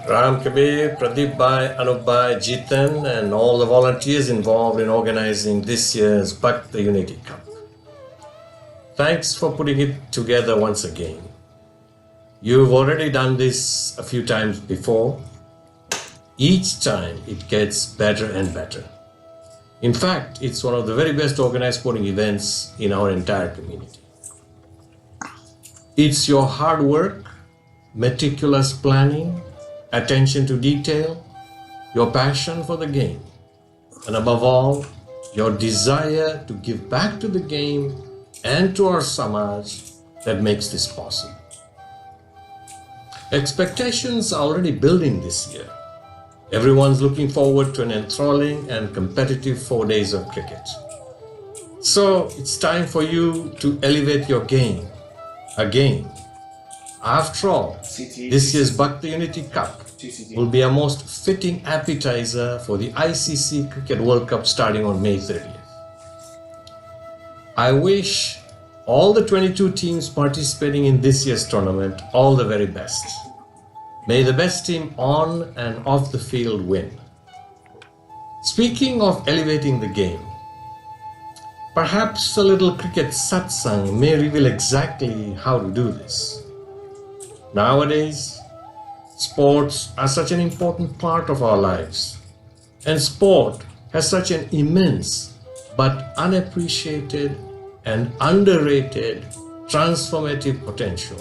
Ram, Kabir, Pradeep Bhai, Anup Bhai, Jitan and all the volunteers involved in organizing this year's Bhakti Unity Cup. Thanks for putting it together once again. You've already done this a few times before. Each time it gets better and better. In fact, it's one of the very best organized sporting events in our entire community. It's your hard work, meticulous planning, attention to detail, your passion for the game, and above all, your desire to give back to the game and to our Samaj that makes this possible. Expectations are already building this year. Everyone's looking forward to an enthralling and competitive 4 days of cricket. So it's time for you to elevate your game again. After all, this year's Bhakti Unity Cup will be a most fitting appetizer for the ICC Cricket World Cup starting on May 30th. I wish all the 22 teams participating in this year's tournament all the very best. May the best team on and off the field win. Speaking of elevating the game, perhaps a little cricket satsang may reveal exactly how to do this. Nowadays, sports are such an important part of our lives, and sport has such an immense but unappreciated and underrated transformative potential.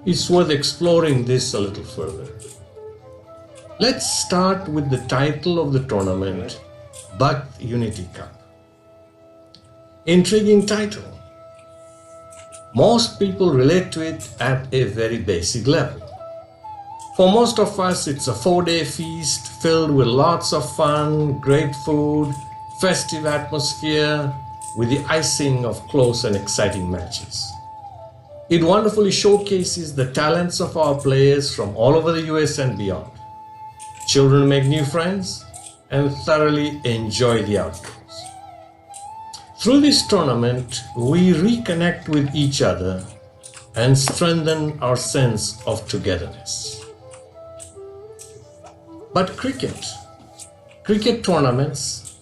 It's worth exploring this a little further. Let's start with the title of the tournament, Bhakti Unity Cup. Intriguing title. Most people relate to it at a very basic level. For most of us, it's a 4-day feast filled with lots of fun, great food, festive atmosphere, with the icing of close and exciting matches. It wonderfully showcases the talents of our players from all over the US and beyond. Children make new friends and thoroughly enjoy the outdoors. Through this tournament, we reconnect with each other and strengthen our sense of togetherness. But cricket tournaments,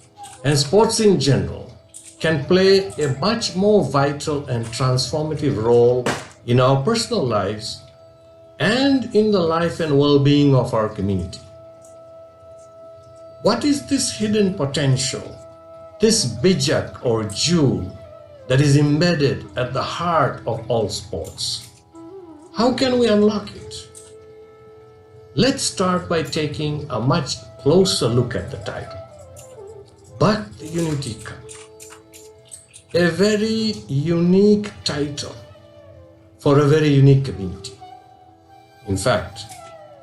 and sports in general, can play a much more vital and transformative role in our personal lives and in the life and well-being of our community. What is this hidden potential, this bijak or jewel that is embedded at the heart of all sports? How can we unlock it? Let's start by taking a much closer look at the title, Bhakti Unity Cup. A very unique title for a very unique community. In fact,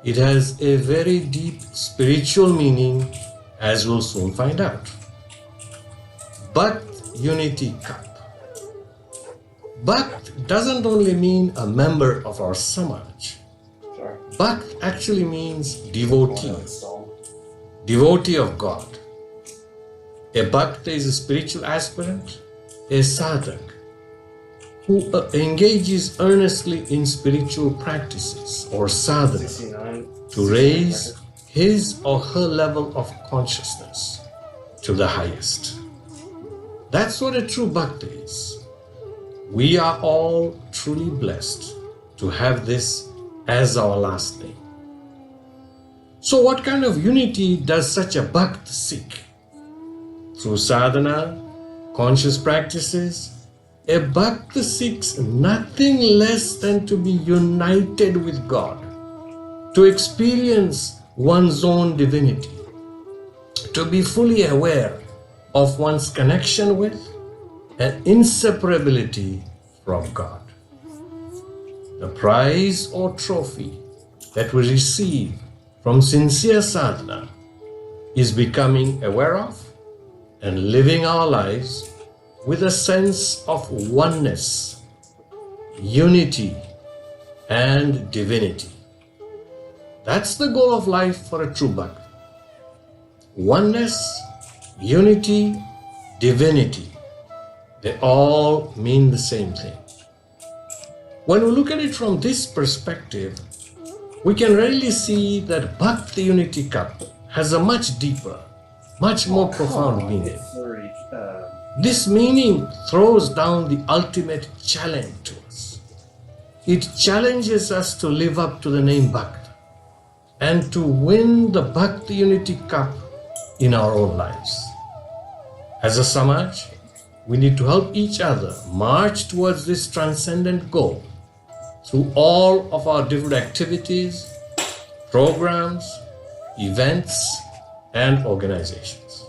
it has a very deep spiritual meaning, as we'll soon find out. Bhakti Unity Cup. Bhakt doesn't only mean a member of our Samaj. Bhakt actually means devotee, devotee of God. A Bhakta is a spiritual aspirant, a sadhak who engages earnestly in spiritual practices or sadhana to raise his or her level of consciousness to the highest. That's what a true Bhakta is. We are all truly blessed to have this as our last name. So what kind of unity does such a Bhakta seek? Through sadhana, conscious practices, a Bhakta seeks nothing less than to be united with God, to experience one's own divinity, to be fully aware of one's connection with and inseparability from God. The prize or trophy that we receive from sincere sadhana is becoming aware of and living our lives with a sense of oneness, unity, and divinity. That's the goal of life for a true Bhakta. Oneness, unity, divinity, they all mean the same thing. When we look at it from this perspective, we can readily see that Bhakti Unity Cup has a much deeper, much more profound meaning. This meaning throws down the ultimate challenge to us. It challenges us to live up to the name Bhakti and to win the Bhakti Unity Cup in our own lives. As a Samaj, we need to help each other march towards this transcendent goal through all of our different activities, programs, events, and organizations.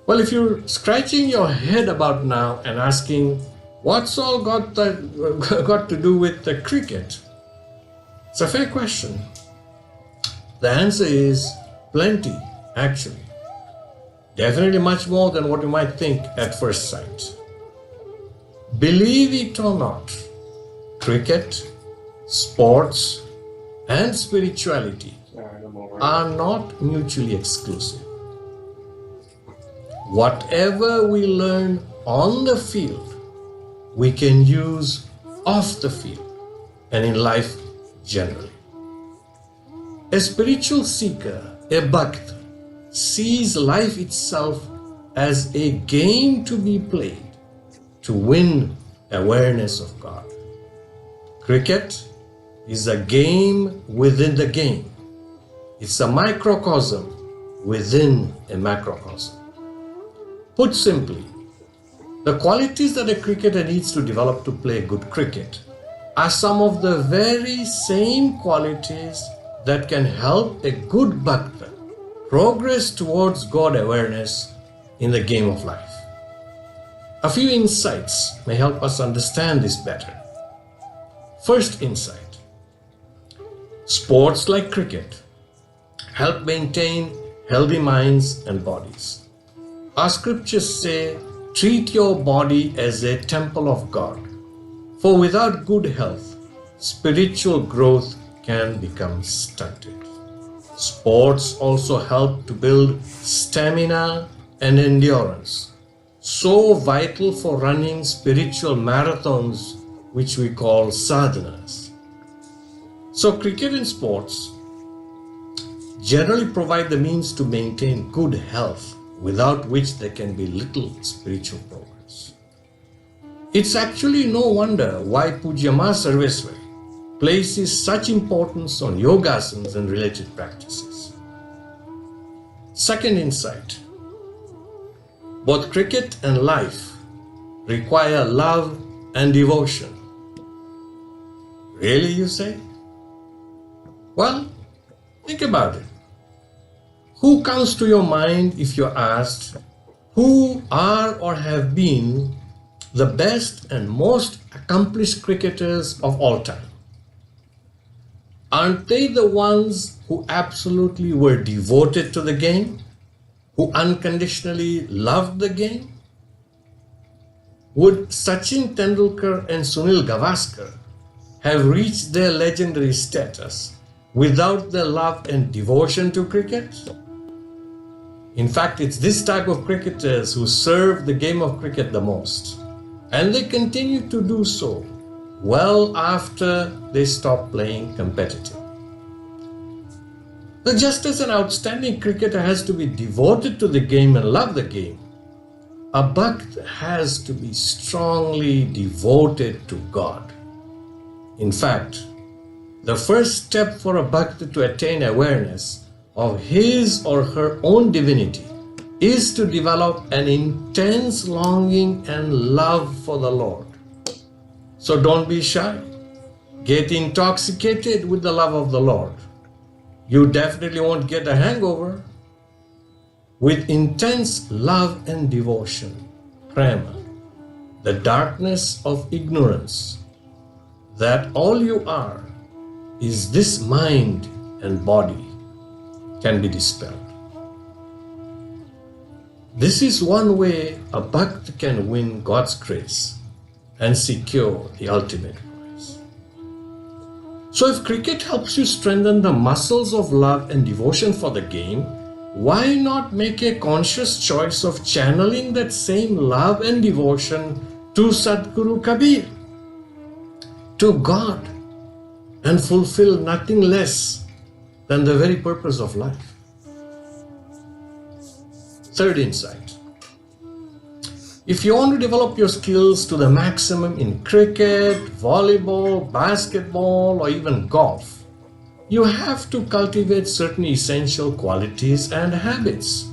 Well, if you're scratching your head about now and asking, what's all got to do with the cricket? It's a fair question. The answer is plenty, actually. Definitely much more than what you might think at first sight. Believe it or not, cricket, sports, and spirituality are not mutually exclusive. Whatever we learn on the field, we can use off the field and in life generally. A spiritual seeker, a bhakt, sees life itself as a game to be played to win awareness of God. Cricket is a game within the game. It's a microcosm within a macrocosm. Put simply, the qualities that a cricketer needs to develop to play good cricket are some of the very same qualities that can help a good bhakta progress towards God awareness in the game of life. A few insights may help us understand this better. First insight: sports like cricket help maintain healthy minds and bodies. Our scriptures say, treat your body as a temple of God, for without good health, spiritual growth can become stunted. Sports also help to build stamina and endurance, so vital for running spiritual marathons, which we call sadhanas. So cricket and sports generally provide the means to maintain good health, without which there can be little spiritual progress. It's actually no wonder why Pujya Ma Sarveswari places such importance on yogasanas and related practices. Second insight: both cricket and life require love and devotion. Really, you say? Well, think about it. Who comes to your mind if you're asked who are or have been the best and most accomplished cricketers of all time? Aren't they the ones who absolutely were devoted to the game, who unconditionally loved the game? Would Sachin Tendulkar and Sunil Gavaskar have reached their legendary status without their love and devotion to cricket? In fact, it's this type of cricketers who serve the game of cricket the most, and they continue to do so well after they stop playing competitive. But just as an outstanding cricketer has to be devoted to the game and love the game, a bhakt has to be strongly devoted to God. In fact, the first step for a bhakt to attain awareness of his or her own divinity is to develop an intense longing and love for the Lord. So don't be shy. Get intoxicated with the love of the Lord. You definitely won't get a hangover. With intense love and devotion, prema, the darkness of ignorance, that all you are is this mind and body, can be dispelled. This is one way a bhakt can win God's grace and secure the ultimate prize. So if cricket helps you strengthen the muscles of love and devotion for the game, why not make a conscious choice of channeling that same love and devotion to Sadguru Kabir, to God, and fulfill nothing less than the very purpose of life. Third insight. If you want to develop your skills to the maximum in cricket, volleyball, basketball, or even golf, you have to cultivate certain essential qualities and habits.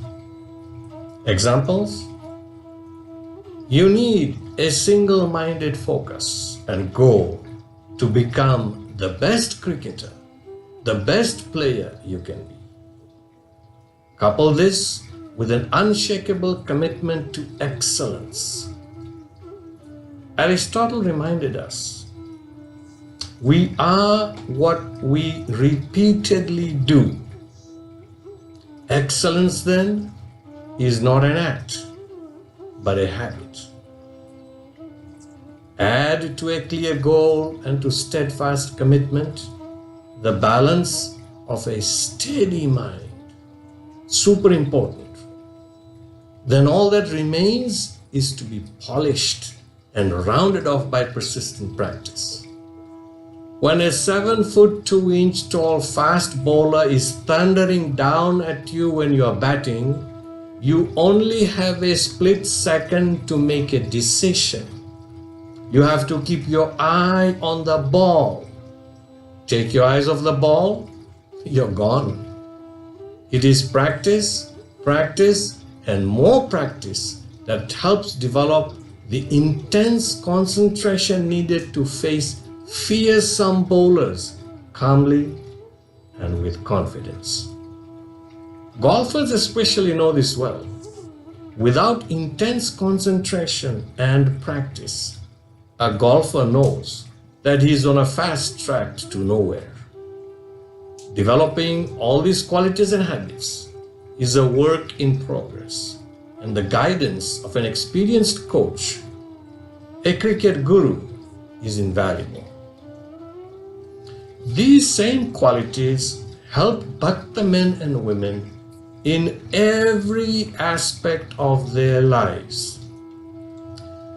Examples? You need a single-minded focus and goal to become the best cricketer, the best player you can be. Couple this with an unshakable commitment to excellence. Aristotle reminded us, we are what we repeatedly do. Excellence, then, is not an act, but a habit. Add to a clear goal and to steadfast commitment the balance of a steady mind. Super important. Then all that remains is to be polished and rounded off by persistent practice. When a 7'2" tall fast bowler is thundering down at you when you are batting, you only have a split second to make a decision. You have to keep your eye on the ball. Take your eyes off the ball, you're gone. It is practice, practice, and more practice that helps develop the intense concentration needed to face fearsome bowlers calmly and with confidence. Golfers especially know this well. Without intense concentration and practice, a golfer knows that he is on a fast track to nowhere. Developing all these qualities and habits is a work in progress, and the guidance of an experienced coach, a cricket guru, is invaluable. These same qualities help buck the men and women in every aspect of their lives.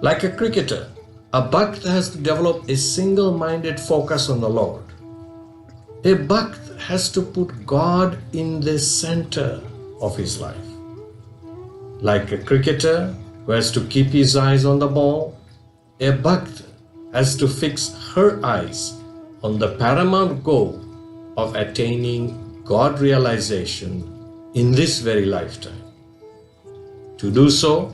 Like a cricketer, a buck has to develop a single-minded focus on the Lord. A buck has to put God in the center of his life. Like a cricketer who has to keep his eyes on the ball, a buck has to fix her eyes on the paramount goal of attaining God realization in this very lifetime. To do so,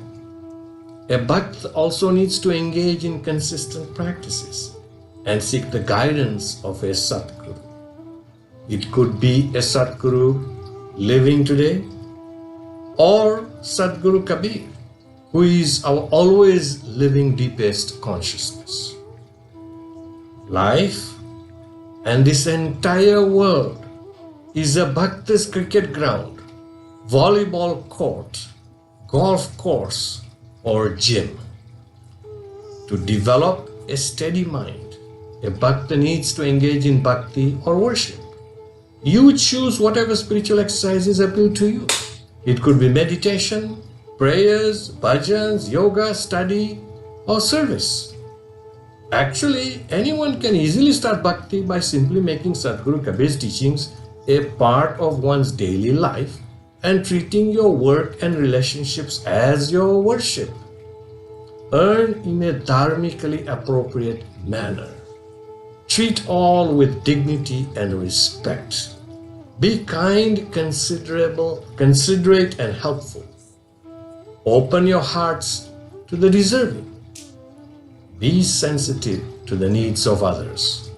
a bhakt also needs to engage in consistent practices and seek the guidance of a Satguru. It could be a Satguru living today, or Sadguru Kabir, who is our always living deepest consciousness. Life and this entire world is a Bhakta's cricket ground, volleyball court, golf course, or gym. To develop a steady mind, a Bhakta needs to engage in bhakti or worship. You choose whatever spiritual exercises appeal to you. It could be meditation, prayers, bhajans, yoga, study, or service. Actually, anyone can easily start bhakti by simply making Sadguru Kabir's teachings a part of one's daily life and treating your work and relationships as your worship. Earn in a dharmically appropriate manner. Treat all with dignity and respect. Be kind, considerate, and helpful. Open your hearts to the deserving. Be sensitive to the needs of others.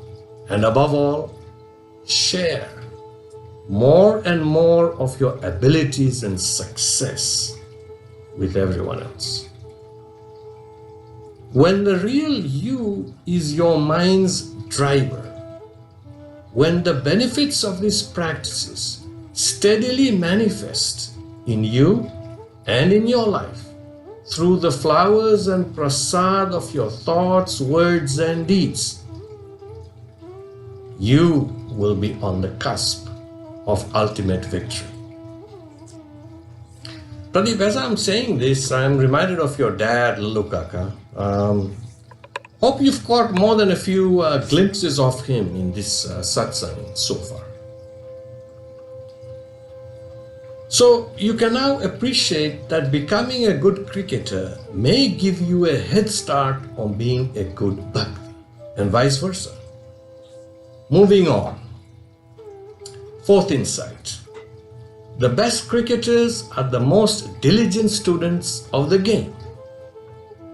And above all, share more and more of your abilities and success with everyone else. When the real you is your mind's driver, when the benefits of these practices steadily manifest in you and in your life through the flowers and prasad of your thoughts, words, and deeds, you will be on the cusp of ultimate victory. Pradeep, as I'm saying this, I'm reminded of your dad, Lulu Kaka. Hope you've caught more than a few glimpses of him in this satsang so far. So you can now appreciate that becoming a good cricketer may give you a head start on being a good bhakti, and vice versa. Moving on. Fourth insight. The best cricketers are the most diligent students of the game.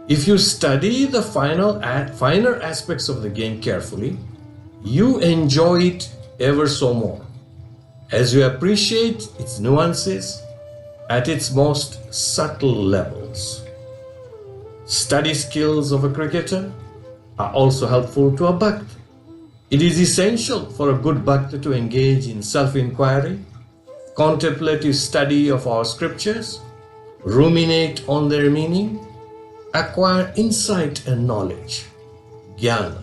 If you study the finer aspects of the game carefully, you enjoy it ever so more, as you appreciate its nuances at its most subtle levels. Study skills of a cricketer are also helpful to a bhakta. It is essential for a good bhakta to engage in self-inquiry, contemplative study of our scriptures, ruminate on their meaning, acquire insight and knowledge, jnana,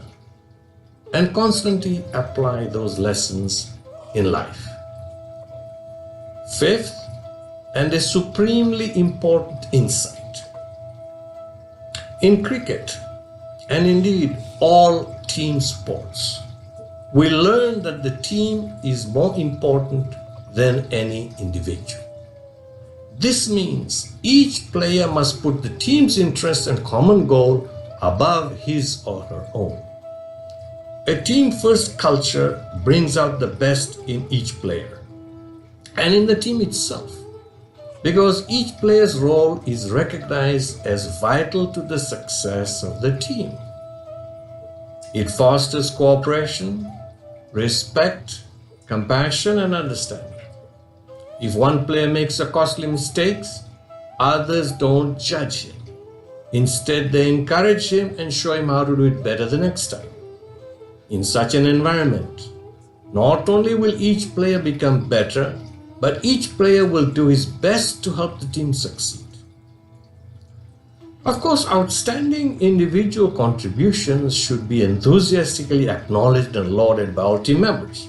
and constantly apply those lessons in life. Fifth, and a supremely important insight. In cricket, and indeed all team sports, we learn that the team is more important than any individual. This means each player must put the team's interest and common goal above his or her own. A team-first culture brings out the best in each player and in the team itself, because each player's role is recognized as vital to the success of the team. It fosters cooperation, respect, compassion, and understanding. If one player makes a costly mistake, others don't judge him. Instead, they encourage him and show him how to do it better the next time. In such an environment, not only will each player become better, but each player will do his best to help the team succeed. Of course, outstanding individual contributions should be enthusiastically acknowledged and lauded by all team members.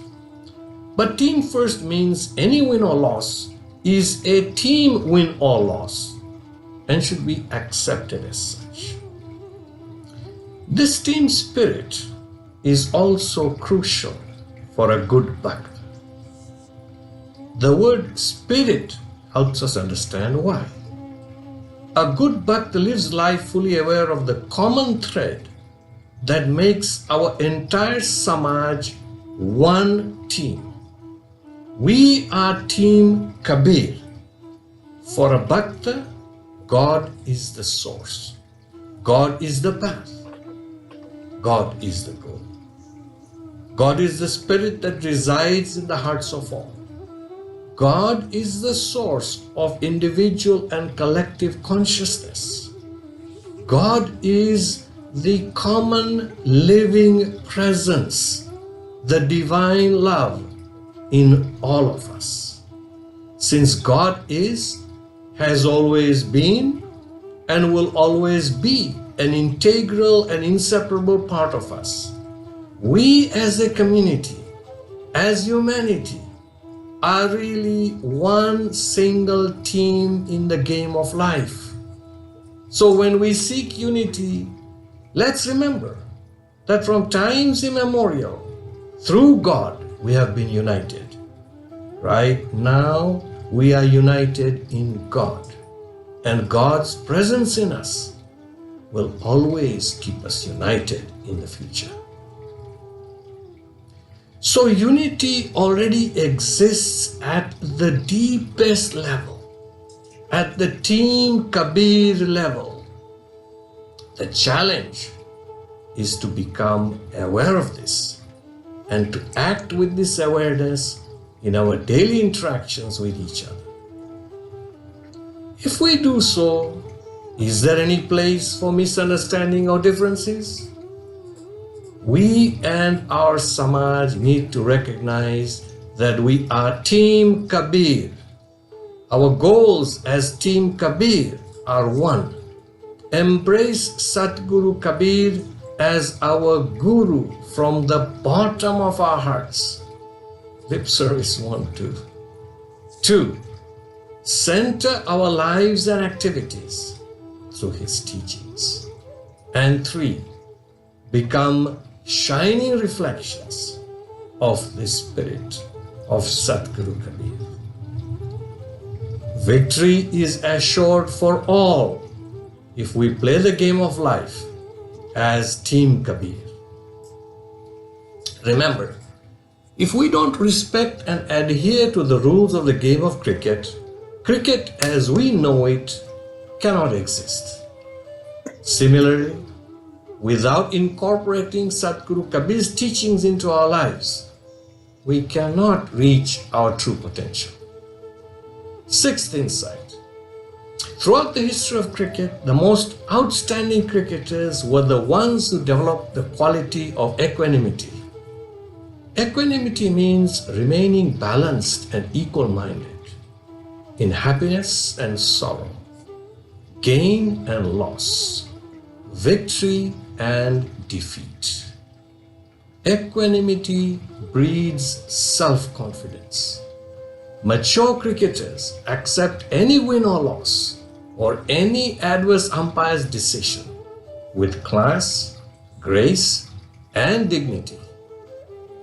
But team first means any win or loss is a team win or loss and should be accepted as such. This team spirit is also crucial for a good bhakta. The word spirit helps us understand why. A good bhakta lives life fully aware of the common thread that makes our entire samaj one team. We are Team Kabir. For a bhakta, God is the source. God is the path. God is the goal. God is the spirit that resides in the hearts of all. God is the source of individual and collective consciousness. God is the common living presence, the divine love in all of us. Since God is, has always been, and will always be an integral and inseparable part of us, we as a community, as humanity, are really one single team in the game of life. So when we seek unity, let's remember that from times immemorial, through God, we have been united. Right now, we are united in God, and God's presence in us will always keep us united in the future. So unity already exists at the deepest level, at the Team Kabir level. The challenge is to become aware of this and to act with this awareness in our daily interactions with each other. If we do so, is there any place for misunderstanding or differences? We and our Samaj need to recognize that we are Team Kabir. Our goals as Team Kabir are one. Embrace Satguru Kabir as our Guru from the bottom of our hearts. Lip service 1, 2. 2. Center our lives and activities through his teachings. And 3. become shining reflections of the spirit of Sadguru Kabir. Victory is assured for all if we play the game of life as Team Kabir. Remember, if we don't respect and adhere to the rules of the game of cricket, cricket as we know it cannot exist. Similarly, without incorporating Sadguru Kabir's teachings into our lives, we cannot reach our true potential. Sixth insight. Throughout the history of cricket, the most outstanding cricketers were the ones who developed the quality of equanimity. Equanimity means remaining balanced and equal-minded in happiness and sorrow, gain and loss, victory and defeat. Equanimity breeds self-confidence. Mature cricketers accept any win or loss or any adverse umpire's decision with class, grace, and dignity.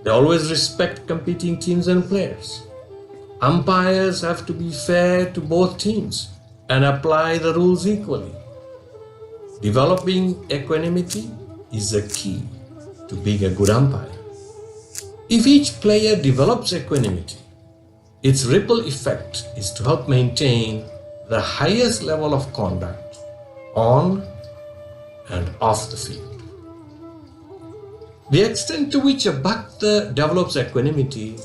They always respect competing teams and players. Umpires have to be fair to both teams and apply the rules equally. Developing equanimity is a key to being a good umpire. If each player develops equanimity, its ripple effect is to help maintain the highest level of conduct on and off the field. The extent to which a bhakta develops equanimity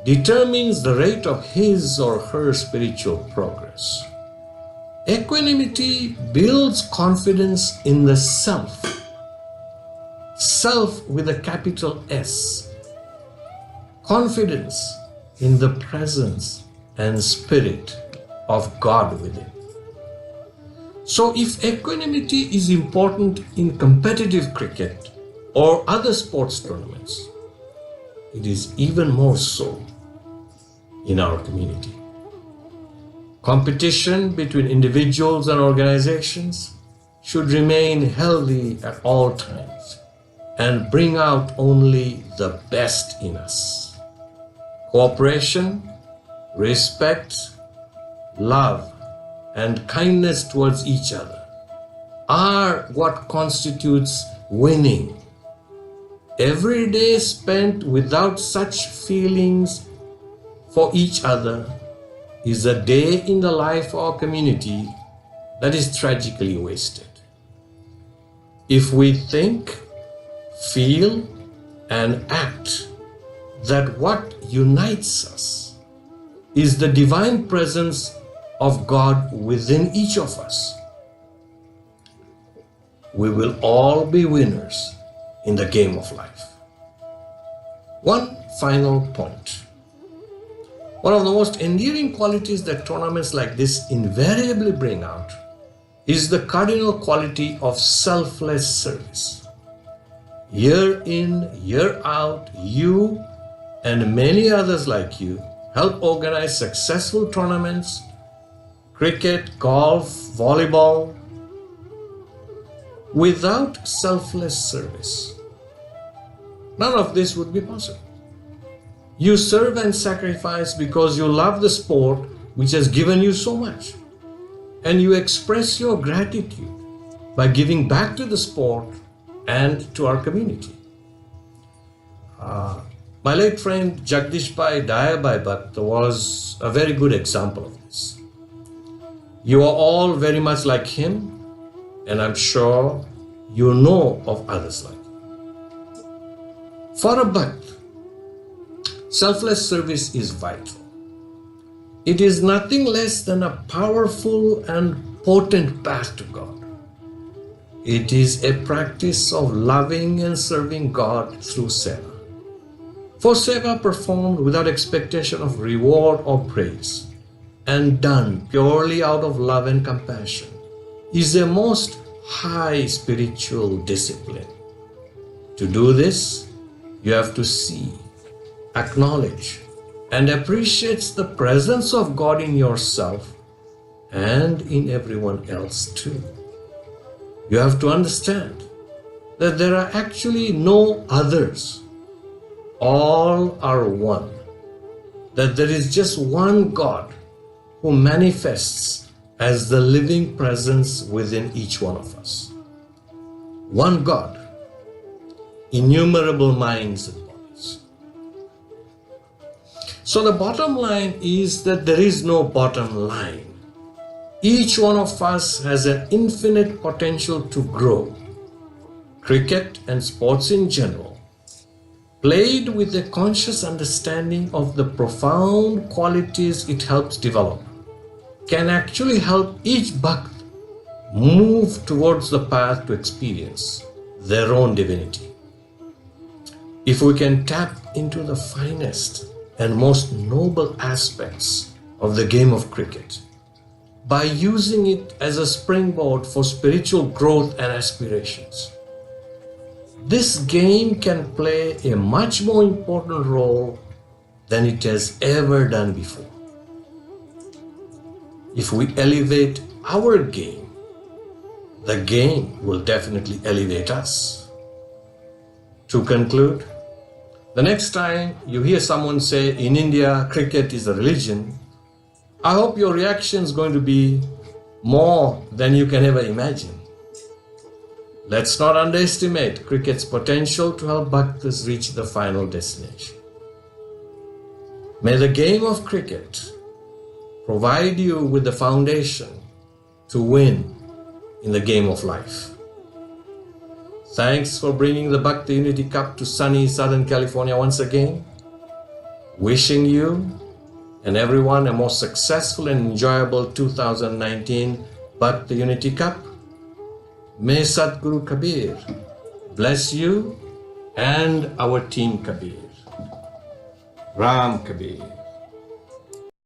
determines the rate of his or her spiritual progress. Equanimity builds confidence in the self. Self with a capital S. Confidence in the presence and spirit of God within. So if equanimity is important in competitive cricket or other sports tournaments, it is even more so in our community. Competition between individuals and organizations should remain healthy at all times and bring out only the best in us. Cooperation, respect, love, and kindness towards each other are what constitutes winning. Every day spent without such feelings for each other is a day in the life of our community that is tragically wasted. If we think, feel, and act that what unites us is the divine presence of God within each of us, we will all be winners in the game of life. One final point. One of the most endearing qualities that tournaments like this invariably bring out is the cardinal quality of selfless service. Year in, year out, you and many others like you help organize successful tournaments, cricket, golf, volleyball. Without selfless service, none of this would be possible. You serve and sacrifice because you love the sport which has given you so much, and you express your gratitude by giving back to the sport and to our community. My late friend Jagdish Bhai Dayabai Bhatt was a very good example of this. You are all very much like him, and I'm sure you know of others like him. For a Bhakt, selfless service is vital. It is nothing less than a powerful and potent path to God. It is a practice of loving and serving God through seva. For seva performed without expectation of reward or praise and done purely out of love and compassion is a most high spiritual discipline. To do this, you have to see, acknowledge, and appreciate the presence of God in yourself and in everyone else too. You have to understand that there are actually no others. All are one. That there is just one God who manifests as the living presence within each one of us. One God, innumerable minds and bodies. So the bottom line is that there is no bottom line. Each one of us has an infinite potential to grow. Cricket and sports in general, played with a conscious understanding of the profound qualities it helps develop, can actually help each bhakt move towards the path to experience their own divinity. If we can tap into the finest and most noble aspects of the game of cricket by using it as a springboard for spiritual growth and aspirations, this game can play a much more important role than it has ever done before. If we elevate our game, the game will definitely elevate us. To conclude, the next time you hear someone say in India cricket is a religion, I hope your reaction is going to be more than you can ever imagine. Let's not underestimate cricket's potential to help bhaktas reach the final destination. May the game of cricket provide you with the foundation to win in the game of life. Thanks for bringing the Bhakti Unity Cup to sunny Southern California once again. Wishing you and everyone a more successful and enjoyable 2019 Bhakti Unity Cup. May Sadguru Kabir bless you and our team Kabir. Ram Kabir.